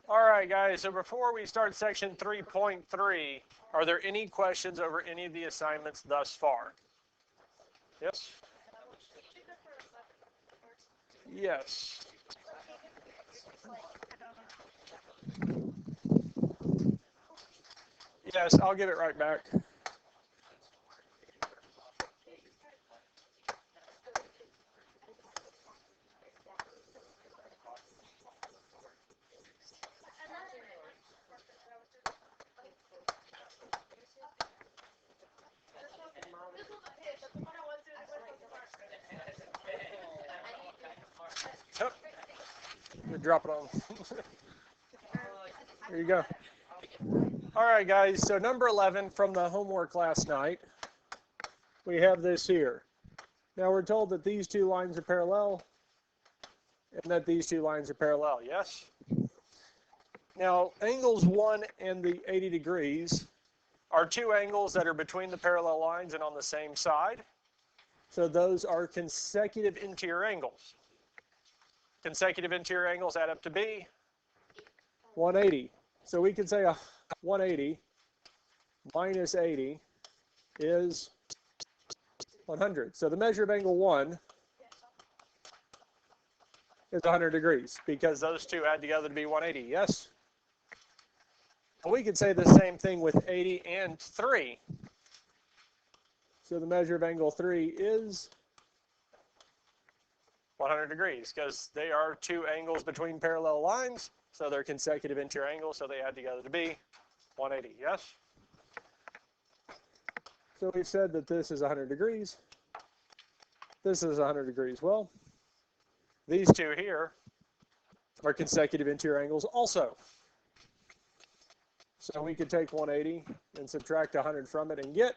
All right, guys, so before we start section 3.3, are there any questions over any of the assignments thus far? Yes? Yes. Yes, I'll give it right back. Yep. Drop it on. There you go. All right, guys, so number 11 from the homework last night, we have this here. Now we're told that these two lines are parallel and that these two lines are parallel, yes? Now, angles 1 and the 80 degrees are two angles that are between the parallel lines and on the same side. So those are consecutive interior angles. Consecutive interior angles add up to be 180. So we can say a 180 minus 80 is 100. So the measure of angle 1 is 100 degrees because those two add together to be 180, yes? Well, we could say the same thing with 80 and 3. So the measure of angle 3 is 100 degrees because they are two angles between parallel lines, so they're consecutive interior angles, so they add together to be 180, yes? So we've said that this is 100 degrees. This is 100 degrees. Well, these two here are consecutive interior angles also. So we could take 180 and subtract 100 from it and get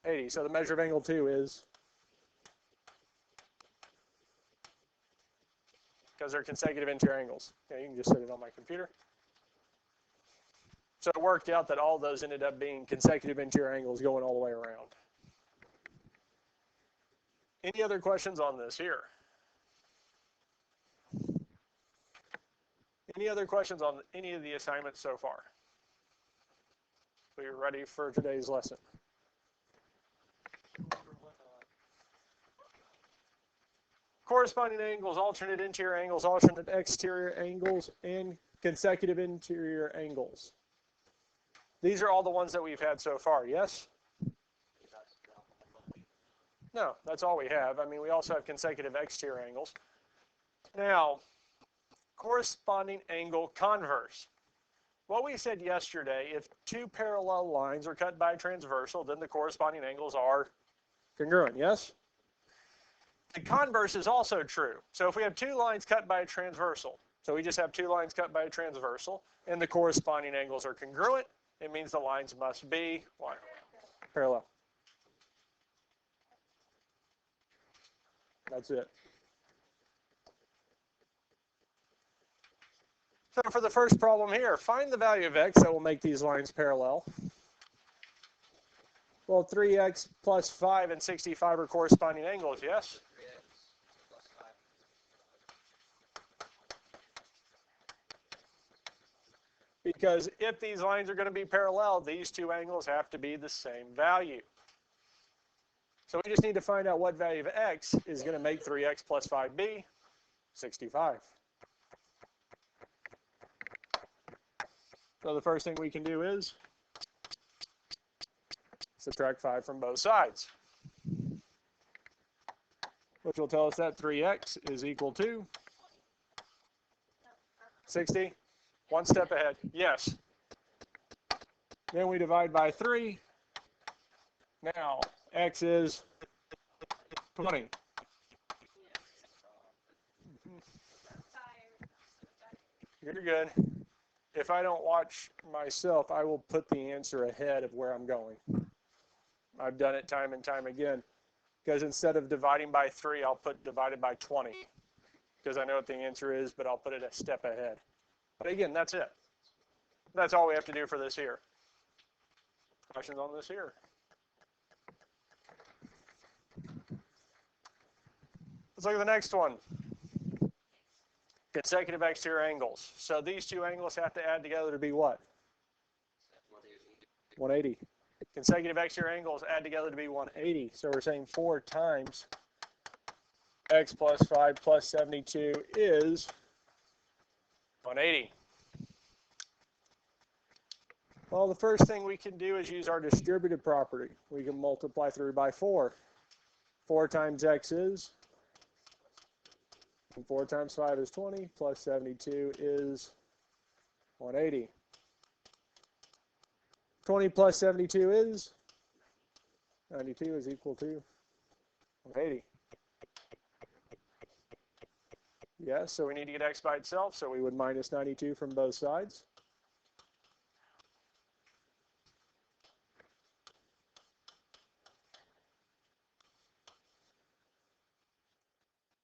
80. So the measure of angle 2 is, because they're consecutive interior angles. Okay, you can just set it on my computer. So it worked out that all those ended up being consecutive interior angles going all the way around. Any other questions on this here? Any other questions on any of the assignments so far? We're ready for today's lesson. Corresponding angles, alternate interior angles, alternate exterior angles, and consecutive interior angles. These are all the ones that we've had so far, yes? No, that's all we have. I mean, we also have consecutive exterior angles. Now, corresponding angle converse. What we said yesterday, if two parallel lines are cut by a transversal, then the corresponding angles are congruent, yes? The converse is also true. So if we have two lines cut by a transversal, so we just have two lines cut by a transversal, and the corresponding angles are congruent, it means the lines must be what? Parallel. That's it. So for the first problem here, find the value of x that will make these lines parallel. Well, 3x plus 5 and 65 are corresponding angles, yes? Because if these lines are going to be parallel, these two angles have to be the same value. So we just need to find out what value of x is going to make 3x plus 5 be 65. So the first thing we can do is subtract 5 from both sides, which will tell us that 3x is equal to 60. One step ahead. Yes. Then we divide by 3. Now, x is 20. You're good. If I don't watch myself, I will put the answer ahead of where I'm going. I've done it time and time again. Because instead of dividing by 3, I'll put divided by 20. Because I know what the answer is, but I'll put it a step ahead. But again, that's it. That's all we have to do for this here. Questions on this here? Let's look at the next one. Consecutive exterior angles. So these two angles have to add together to be what? 180. Consecutive exterior angles add together to be 180. So we're saying 4 times x plus 5 plus 72 is 180. Well, the first thing we can do is use our distributive property. We can multiply through by 4. 4 times x is, and 4 times 5 is 20, plus 72 is 180. 20 plus 72 is 92 is equal to 180. Yes, so we need to get x by itself, so we would minus 92 from both sides.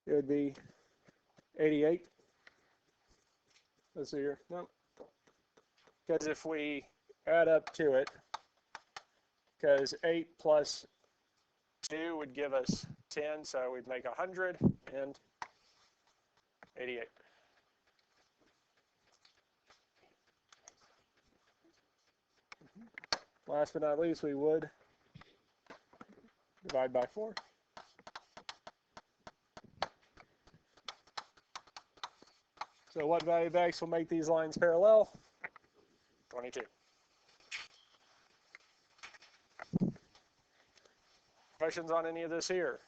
It would be 88. Let's see here. No. Because if we add up to it, because 8 plus 2 would give us 10, so we'd make 100 and 88. Last but not least, we would divide by 4. So what value of x will make these lines parallel? 22. Questions on any of this here?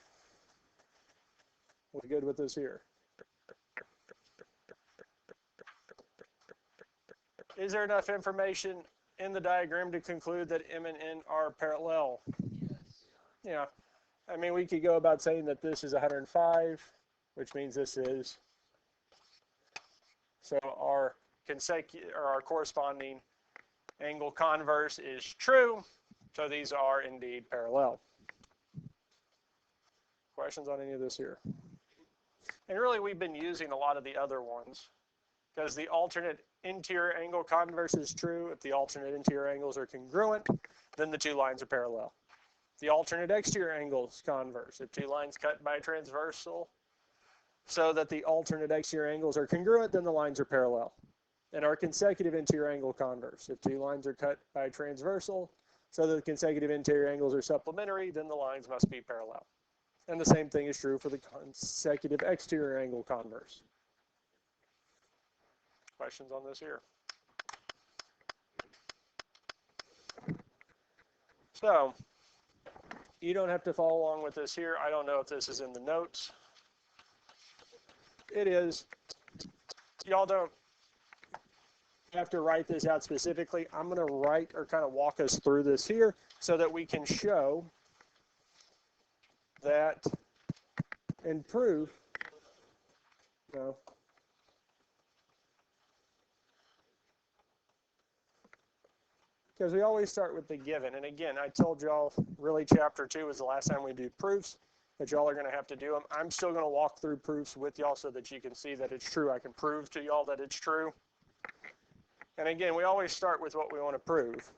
We're good with this here. Is there enough information in the diagram to conclude that M and N are parallel? Yes. Yeah. I mean, we could go about saying that this is 105, which means this is. So our corresponding angle converse is true. So these are indeed parallel. Questions on any of this here? And really, we've been using a lot of the other ones because the alternate interior angle converse is true. If the alternate interior angles are congruent, then the two lines are parallel. The alternate exterior angles converse. If two lines cut by a transversal so that the alternate exterior angles are congruent, then the lines are parallel. And our consecutive interior angle converse. If two lines are cut by a transversal so that the consecutive interior angles are supplementary, then the lines must be parallel. And the same thing is true for the consecutive exterior angle converse. Questions on this here? So, you don't have to follow along with this here. I don't know if this is in the notes. It is. Y'all don't have to write this out specifically. I'm going to write or kind of walk us through this here so that we can show that and prove, no, because we always start with the given. And again, I told y'all really chapter 2 was the last time we do proofs, but y'all are going to have to do them. I'm still going to walk through proofs with y'all so that you can see that it's true. I can prove to y'all that it's true. And again, we always start with what we want to prove.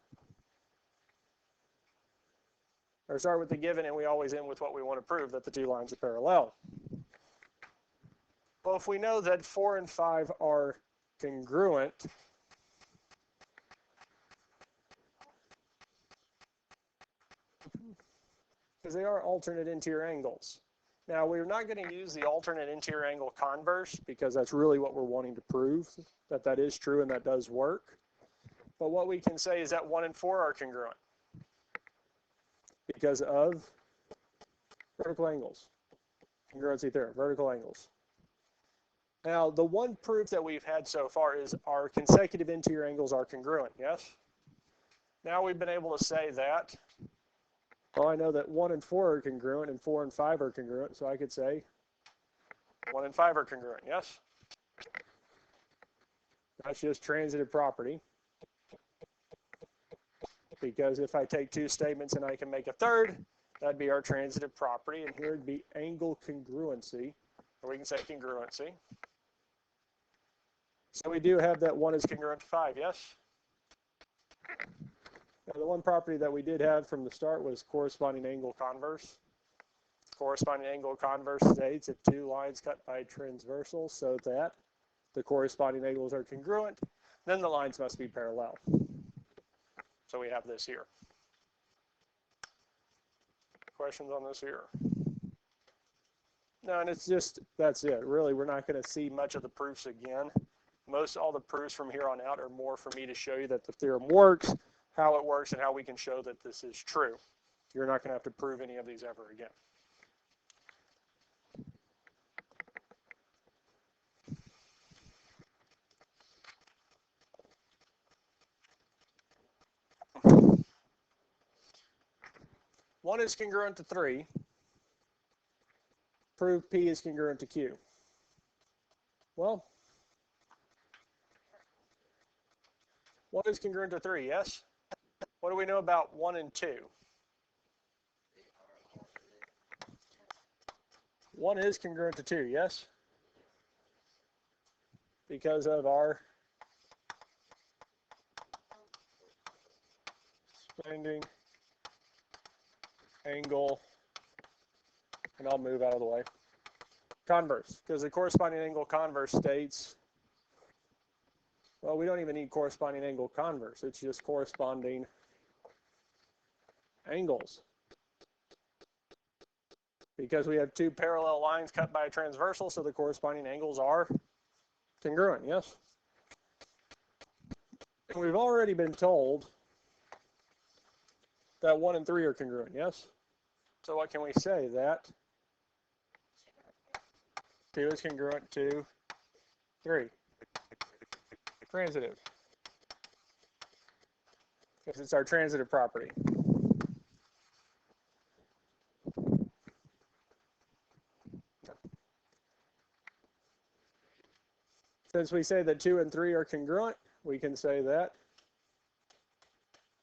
Or start with the given, and we always end with what we want to prove, that the two lines are parallel. Well, if we know that 4 and 5 are congruent, because they are alternate interior angles. Now, we're not going to use the alternate interior angle converse because that's really what we're wanting to prove, that that is true and that does work. But what we can say is that 1 and 4 are congruent because of vertical angles. Congruency theorem, vertical angles. Now, the one proof that we've had so far is our consecutive interior angles are congruent, yes? Now we've been able to say that, well, I know that 1 and 4 are congruent and 4 and 5 are congruent, so I could say 1 and 5 are congruent, yes? That's just transitive property. Because if I take two statements and I can make a third, that'd be our transitive property, and here would be angle congruency, or we can say congruency. So we do have that 1 is congruent to 5, yes? Now the one property that we did have from the start was corresponding angle converse. Corresponding angle converse states if two lines cut by transversal so that the corresponding angles are congruent, then the lines must be parallel. So we have this here. Questions on this here? No, and it's just, that's it. Really, we're not going to see much of the proofs again. All the proofs from here on out are more for me to show you that the theorem works, how it works, and how we can show that this is true. You're not going to have to prove any of these ever again. One is congruent to 3. Prove P is congruent to Q. Well, 1 is congruent to 3, yes? What do we know about 1 and 2? 1 is congruent to 2, yes? Because of our bending angle, and I'll move out of the way. Converse, because the corresponding angle converse states, well, we don't even need corresponding angle converse. It's just corresponding angles. Because we have two parallel lines cut by a transversal, so the corresponding angles are congruent, yes? And we've already been told that 1 and 3 are congruent, yes? So what can we say? That 2 is congruent to 3. Transitive. Because it's our transitive property. Since we say that 2 and 3 are congruent, we can say that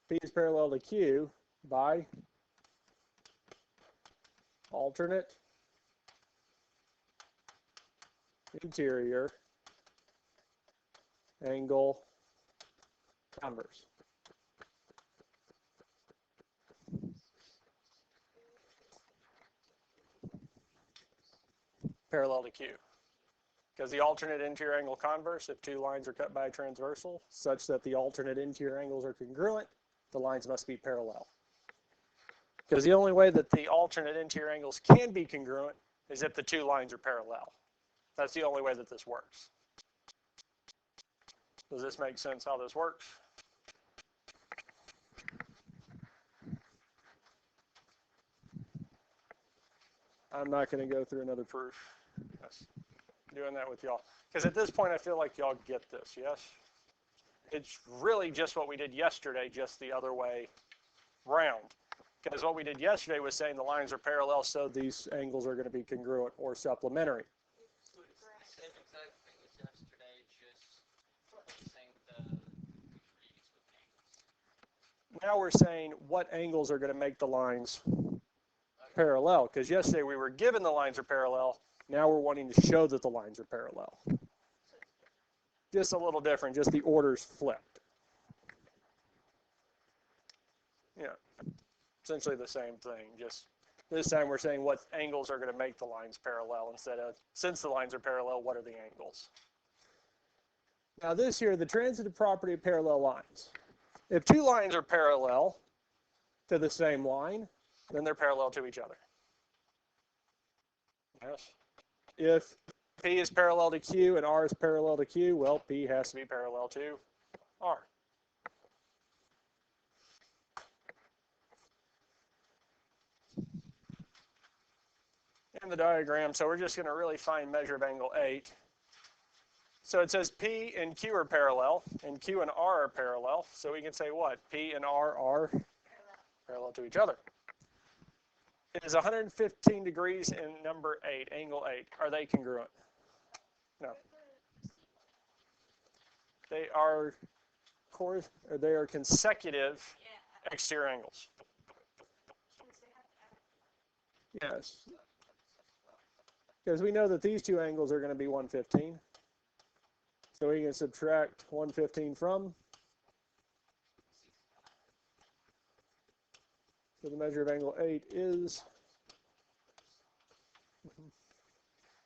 P is parallel to Q by alternate interior angle converse. Parallel to Q. Because the alternate interior angle converse, if two lines are cut by a transversal, such that the alternate interior angles are congruent, the lines must be parallel. Because the only way that the alternate interior angles can be congruent is if the two lines are parallel. That's the only way that this works. Does this make sense how this works? I'm not going to go through another proof. Yes. Doing that with y'all. Because at this point, I feel like y'all get this, yes? It's really just what we did yesterday, just the other way round. Because what we did yesterday was saying the lines are parallel, so these angles are going to be congruent or supplementary. Now we're saying what angles are going to make the lines parallel. Because yesterday we were given the lines are parallel. Now we're wanting to show that the lines are parallel. Just a little different, just the order's flipped. Yeah, essentially the same thing. Just this time we're saying what angles are going to make the lines parallel instead of, since the lines are parallel, what are the angles? Now this here, the transitive property of parallel lines. If two lines are parallel to the same line, then they're parallel to each other. Yes. If P is parallel to Q and R is parallel to Q, well, P has to be parallel to R. In the diagram, so we're just going to really find measure of angle 8. So it says P and Q are parallel, and Q and R are parallel. So we can say what? P and R are parallel to each other. It is 115 degrees in number 8, angle 8. Are they congruent? No. They are consecutive exterior angles. Yes. Because we know that these two angles are going to be 115. So we can subtract 115 from. So the measure of angle 8 is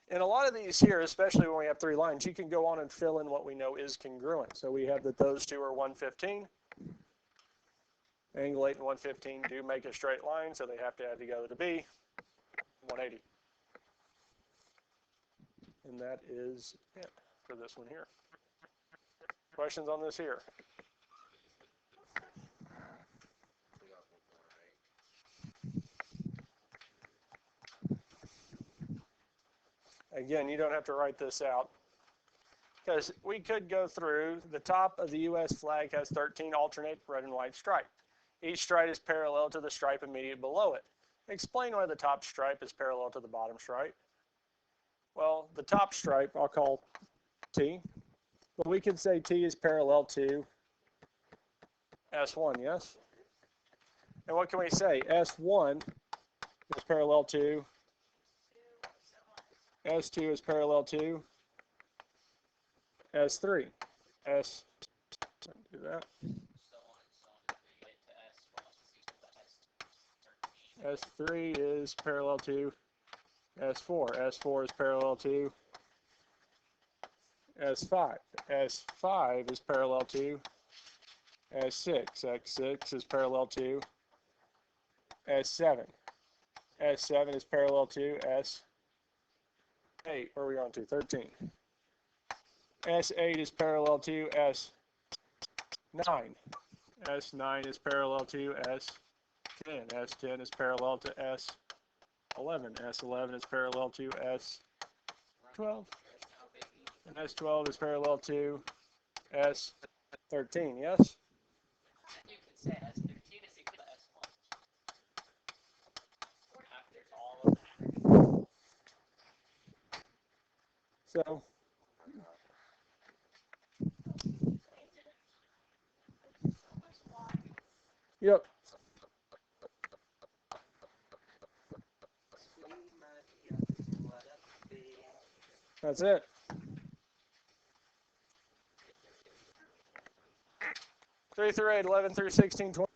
in a lot of these here, especially when we have 3 lines, you can go on and fill in what we know is congruent. So we have that those two are 115. Angle 8 and 115 do make a straight line, so they have to add together to be 180. And that is it for this one here. Questions on this here? Again, you don't have to write this out, because we could go through. The top of the U.S. flag has 13 alternate red and white stripes. Each stripe is parallel to the stripe immediate below it. Explain why the top stripe is parallel to the bottom stripe. Well, the top stripe I'll call T, but we can say T is parallel to S1, yes? And what can we say? S1 is parallel to S2 is parallel to S3. Do that. S3 is parallel to S4. S4 is parallel to S5. S5 is parallel to S6. S6 is parallel to S7. S7 is parallel to S8. Where are we on to? 13. S8 is parallel to S9. S9 is parallel to S10. S10 is parallel to S11. S11 is parallel to S12. And S12 is parallel to S13, yes? You can say S13 is equal to S1. After all of that. So, yep. That's it. Three through 8, 11 through 16, 20.